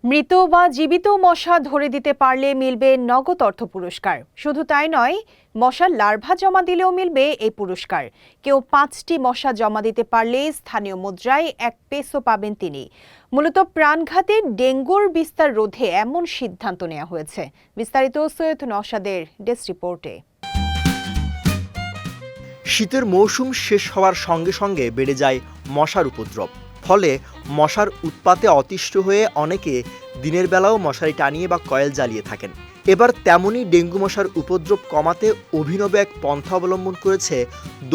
মৃত বা জীবিত মশা ধরে দিতে পারলে মিলবে নগদ অর্থ পুরস্কার। শুধু তাই নয়, মশার লার্ভা জমা দিলেও মিলবে এই পুরস্কার। কেউ 5টি মশা জমা দিতে পারলে স্থানীয় মুদ্রায় 1 পেসো পাবেন তিনি। মূলত প্রাণঘাতী ডেঙ্গুর বিস্তার রোধে এমন সিদ্ধান্ত নেওয়া হয়েছে। বিস্তারিত সৈয়দ নওশাদের ডেস্ক রিপোর্টে। শীতের মৌসুম শেষ হওয়ার সঙ্গে সঙ্গে বেড়ে যায় মশার উপদ্রব। ফলে মশার উৎপাতে অতিষ্ঠ হয়ে অনেকে দিনের বেলাও মশারি টানিয়ে বা কয়েল জ্বালিয়ে থাকেন। এবার তেমনই ডেঙ্গু মশার উপদ্রব কমাতে অভিনব এক পন্থা অবলম্বন করেছে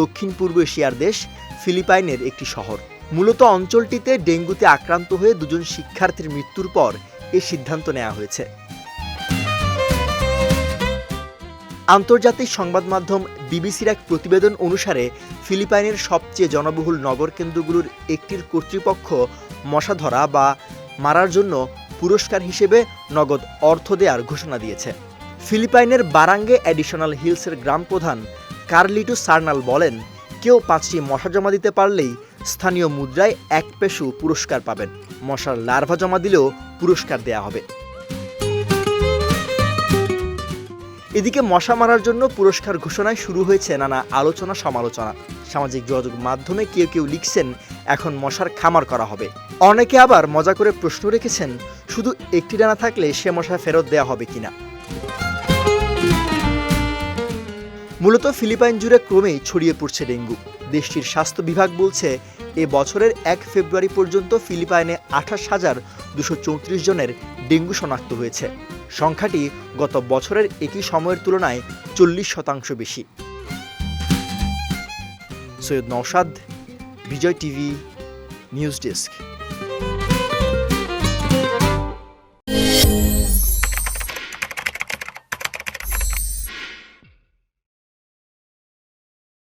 দক্ষিণ পূর্ব এশিয়ার দেশ ফিলিপাইনের একটি শহর। মূলত অঞ্চলটিতে ডেঙ্গুতে আক্রান্ত হয়ে 2জন শিক্ষার্থীর মৃত্যুর পর এ সিদ্ধান্ত নেওয়া হয়েছে। আন্তর্জাতিক সংবাদ মাধ্যম বিবিসির এক প্রতিবেদন অনুসারে ফিলিপাইনের সবচেয়ে জনবহুল নগর কেন্দ্রগুলোর একটির কর্তৃপক্ষ মশা ধরা বা মারার জন্য পুরস্কার হিসেবে নগদ অর্থ দেওয়ার ঘোষণা দিয়েছে। ফিলিপাইনের বারাঙ্গে অ্যাডিশনাল হিলসের গ্রাম প্রধান কার্লিটো সার্নাল বলেন, কেউ 5টি মশা জমা দিতে পারলেই স্থানীয় মুদ্রায় 1 পেসো পুরস্কার পাবেন। মশার লার্ভা জমা দিলেও পুরস্কার দেয়া হবে। এদিকে মশা মারার জন্য পুরস্কার ঘোষণায় শুরু হয়েছে নানা আলোচনা সমালোচনা। সামাজিক যোগাযোগ মাধ্যমে কেউ কেউ লিখছেন, এখন মশার খামার করা হবে। অনেকে আবার মজা করে প্রশ্ন রেখেছেন, শুধু একটি ডানা থাকলে সে মশা ফেরত দেওয়া হবে কিনা। মূলত ফিলিপাইন জুড়ে ক্রমেই ছড়িয়ে পড়ছে ডেঙ্গু। দেশটির স্বাস্থ্য বিভাগ বলছে, এ বছরের 1 ফেব্রুয়ারি পর্যন্ত ফিলিপাইনে 28,234 জনের ডেঙ্গু শনাক্ত হয়েছে। সংখ্যাটি গত বছরের একই সময়ের তুলনায় 40% বেশি। সৈয়দ নওশাদ, বিজয় টিভি, নিউজ ডেস্ক।